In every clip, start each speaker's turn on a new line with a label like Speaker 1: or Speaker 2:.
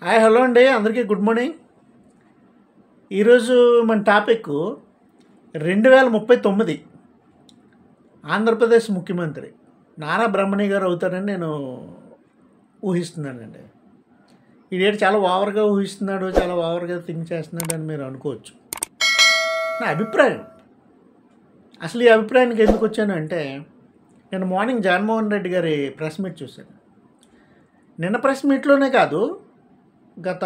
Speaker 1: Hi hello అండి అందరికీ good morning. ఈరోజు మన టాపిక్ 2039 ఆంధ్రప్రదేశ్ ముఖ్యమంత్రి నారా బ్రహ్మణి గారు అవుతారని నేను ఊహిస్తున్నానండి. ఈ డేట్ చాలా ఓవర్గా ఊహిస్తున్నాడు, చాలా ఓవర్గా థింక్ చేస్తున్నాడు అని మీరు అనుకోవచ్చు. నా అభిప్రాయం, అసలు ఈ అభిప్రాయానికి ఎందుకు వచ్చాను అంటే, నేను మార్నింగ్ జగన్మోహన్ రెడ్డి గారి ప్రెస్ మీట్ చూశాను. నిన్న ప్రెస్ మీట్లోనే కాదు, గత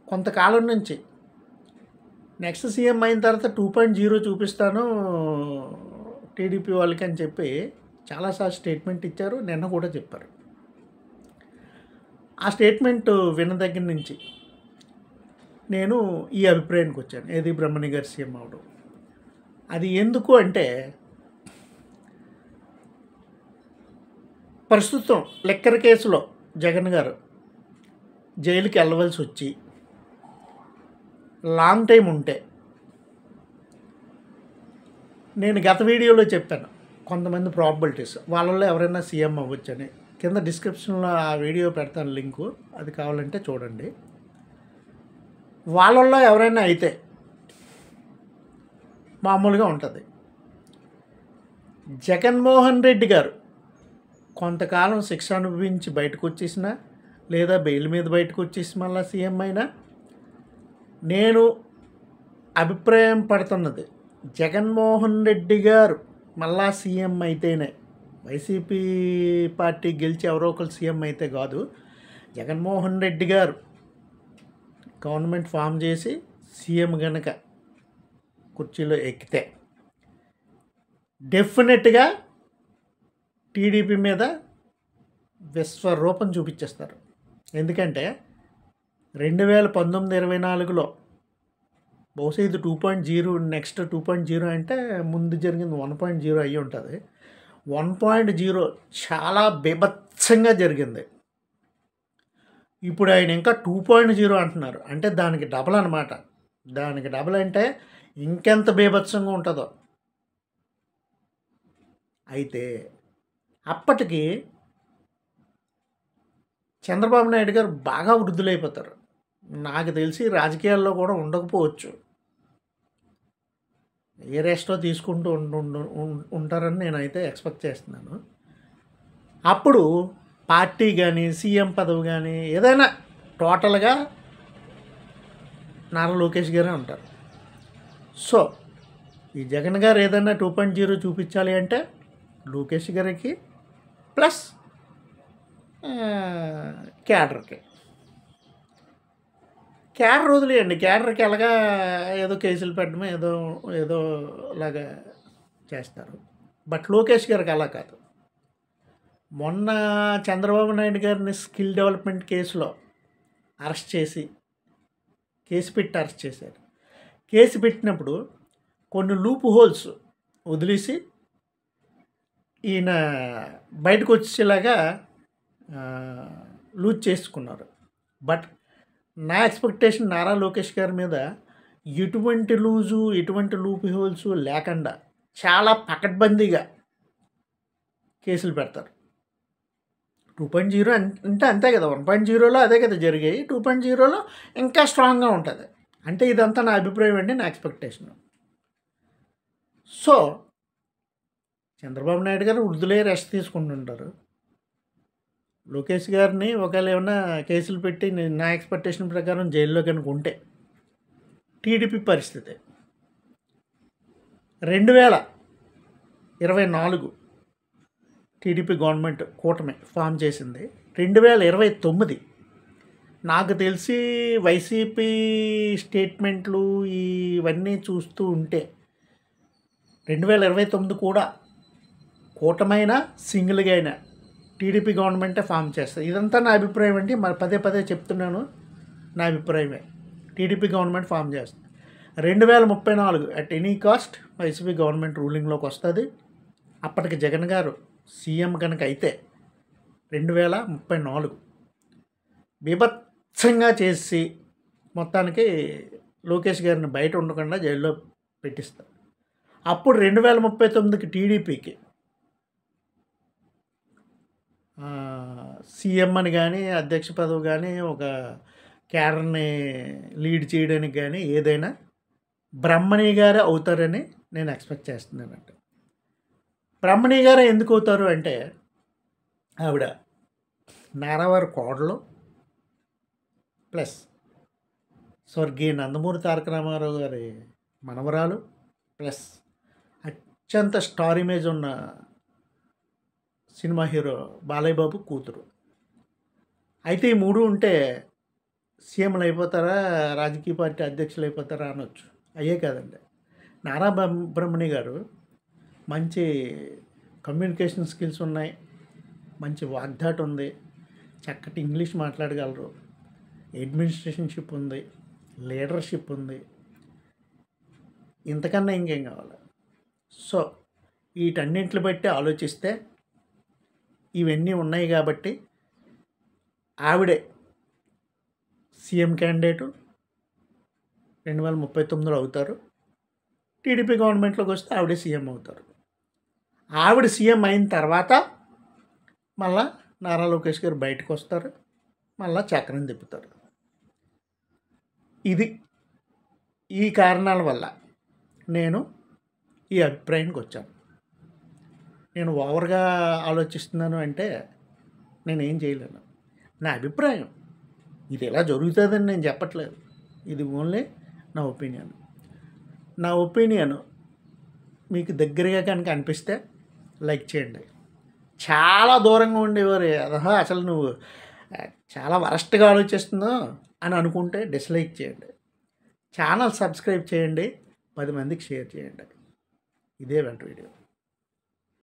Speaker 1: కొంతకాలం నుంచి నెక్స్ట్ సీఎం అయిన తర్వాత 2.0 చూపిస్తాను టీడీపీ వాళ్ళకి అని చెప్పి చాలాసార్లు స్టేట్మెంట్ ఇచ్చారు. నిన్న కూడా చెప్పారు. ఆ స్టేట్మెంట్ విన్న దగ్గర నుంచి నేను ఈ అభిప్రాయానికి వచ్చాను, ఏది బ్రహ్మణి గారు సీఎం అవడం. అది ఎందుకు అంటే, ప్రస్తుతం లిక్కర్ కేసులో జగన్ గారు జైలుకి వెళ్ళవలసి వచ్చి లాంగ్ టైం ఉంటే, నేను గత వీడియోలో చెప్పాను కొంతమంది ప్రాబబిలిటీస్, వాళ్ళల్లో ఎవరైనా సీఎం అవ్వచ్చని. కింద డిస్క్రిప్షన్లో ఆ వీడియో పెడతాను లింకు, అది కావాలంటే చూడండి. వాళ్ళల్లో ఎవరైనా అయితే మామూలుగా ఉంటుంది. జగన్మోహన్ రెడ్డి గారు కొంతకాలం శిక్ష అనుభవించి బయటకు వచ్చేసినా, లేదా బెయిల్ మీద బయటకు వచ్చేసి మళ్ళీ సీఎం అయినా, నేను అభిప్రాయం పడుతున్నది జగన్మోహన్ రెడ్డి గారు మళ్ళా సీఎం అయితేనే, వైసీపీ పార్టీ గెలిచి ఎవరో ఒకరు సీఎం అయితే కాదు, జగన్మోహన్ రెడ్డి గారు గవర్నమెంట్ ఫామ్ చేసి సీఎం కనుక కుర్చీలో ఎక్కితే డెఫినెట్గా టీడీపీ మీద విశ్వరూపం చూపించేస్తారు. ఎందుకంటే 2019-24లో బహుశా ఇది 2.0, నెక్స్ట్ 2.0 అంటే ముందు జరిగింది 1.0 అయ్యి ఉంటుంది. 1.0 చాలా బీభత్సంగా జరిగింది. ఇప్పుడు ఆయన ఇంకా 2.0 అంటున్నారు, అంటే దానికి డబల్ అనమాట. దానికి డబల్ అంటే ఇంకెంత బీభత్సంగా ఉంటుందో. అయితే అప్పటికి చంద్రబాబు నాయుడు గారు బాగా వృద్ధులైపోతారు. నాకు తెలిసి రాజకీయాల్లో కూడా ఉండకపోవచ్చు, ఏ రెస్టో తీసుకుంటూ ఉంటారని నేనైతే ఎక్స్పెక్ట్ చేస్తున్నాను. అప్పుడు పార్టీ కానీ సీఎం పదవి కానీ ఏదైనా టోటల్గా నారా లోకేష్ గారే ఉంటారు. సో ఈ జగన్ గారు ఏదైనా 2.0 చూపించాలి అంటే లోకేష్ గారికి ప్లస్ క్యాడర్కి. క్యాడర్ వదిలేయండి, క్యాడర్కి ఎలాగా ఏదో కేసులు పెట్టడమే ఏదో లాగా చేస్తారు. బట్ లోకేష్ గారికి అలా కాదు. మొన్న చంద్రబాబు నాయుడు గారిని స్కిల్ డెవలప్మెంట్ కేసులో అరెస్ట్ చేసి కేసు చేశారు. కేసు పెట్టినప్పుడు కొన్ని లూప్ హోల్స్ వదిలేసి ఈయన బయటకు వచ్చేలాగా లూజ్ చేసుకున్నారు. బట్ నా ఎక్స్పెక్టేషన్ నారా లోకేష్ గారి మీద ఎటువంటి లూజు, ఎటువంటి లూప్ హోల్స్ లేకుండా చాలా పకడ్బందీగా కేసులు పెడతారు. 2.0 అంటే అంతే కదా, 1.0లో అదే కదా జరిగాయి, 2.0లో ఇంకా స్ట్రాంగ్గా ఉంటుంది. అంటే ఇదంతా నా అభిప్రాయం అండి, నా ఎక్స్పెక్టేషన్. సో చంద్రబాబు నాయుడు గారు వృద్ధులే రెస్ట్ తీసుకుంటుంటారు. లోకేష్ గారిని ఒకవేళ ఏమన్నా కేసులు పెట్టి నా ఎక్స్పెక్టేషన్ ప్రకారం జైల్లో కనుక ఉంటే టీడీపీ పరిస్థితి 2024 టీడీపీ గవర్నమెంట్ కూటమి ఫామ్ చేసింది. 2029 నాకు తెలిసి వైసీపీ స్టేట్మెంట్లు ఇవన్నీ చూస్తూ ఉంటే 2029 కూడా కూటమైనా సింగిల్గా అయినా టీడీపీ గవర్నమెంటే ఫామ్ చేస్తుంది. ఇదంతా నా అభిప్రాయం అండి, మరి పదే చెప్తున్నాను, నా అభిప్రాయమే. టీడీపీ గవర్నమెంట్ ఫామ్ చేస్తుంది. 2034 at any cost YCP government రూలింగ్లోకి వస్తుంది. అప్పటికి జగన్ గారు సీఎం కనుక అయితే 2034 బీభత్సంగా చేసి మొత్తానికి లోకేష్ గారిని బయట ఉండకుండా జైల్లో పెట్టిస్తారు. అప్పుడు 2039కి టీడీపీకి సీఎం అని కానీ అధ్యక్ష పదవి కానీ ఒక క్యాడర్ని లీడ్ చేయడానికి కానీ ఏదైనా బ్రహ్మణి గారే అవుతారని నేను ఎక్స్పెక్ట్ చేస్తున్నానంట. బ్రహ్మణి గారే ఎందుకు అవుతారు అంటే ఆవిడ నారావారి కోడలు ప్లస్ స్వర్గీయ నందమూరి తారక రామారావు గారి మనవరాలు ప్లస్ అత్యంత స్టార్ ఇమేజ్ ఉన్న సినిమా హీరో బాలయ్య బాబు కూతురు. అయితే ఈ మూడు ఉంటే సీఎంలు అయిపోతారా, రాజకీయ పార్టీ అధ్యక్షులు అయిపోతారా అనొచ్చు. అయ్యే కాదండి. నారా బ్రహ్మణి గారు మంచి కమ్యూనికేషన్ స్కిల్స్ ఉన్నాయి, మంచి వాగ్దాటి ఉంది, చక్కటి ఇంగ్లీష్ మాట్లాడగలరు, అడ్మినిస్ట్రేషన్షిప్ ఉంది, లీడర్షిప్ ఉంది. ఇంతకన్నా ఇంకేం కావాలి? సో వీటన్నింటిని బట్టి ఆలోచిస్తే ఇవన్నీ ఉన్నాయి కాబట్టి ఆవిడే సీఎం క్యాండిడేటు 2039లో అవుతారు. టీడీపీ గవర్నమెంట్లోకి వస్తే ఆవిడే సీఎం అవుతారు. ఆవిడ సీఎం అయిన తర్వాత మళ్ళా నారా లోకేష్ గారు బయటకు వస్తారు, మళ్ళా చక్రం తిప్పుతారు. ఇది ఈ కారణాల వల్ల నేను ఈ అభిప్రాయానికి వచ్చాను. నేను ఓవర్గా ఆలోచిస్తున్నాను అంటే నేనేం చేయలేను. నా అభిప్రాయం ఇది ఎలా జరుగుతుందని నేను చెప్పట్లేదు. ఇది ఓన్లీ నా ఒపీనియన్. నా ఒపీనియన్ మీకు దగ్గరగా కనుక అనిపిస్తే లైక్ చేయండి. చాలా దూరంగా ఉండేవారు అసలు నువ్వు చాలా వరస్ట్గా ఆలోచిస్తున్నావు అని అనుకుంటే డిస్లైక్ చేయండి. ఛానల్ సబ్స్క్రైబ్ చేయండి, 10 మందికి షేర్ చేయండి. ఇదే వెంట వీడియో.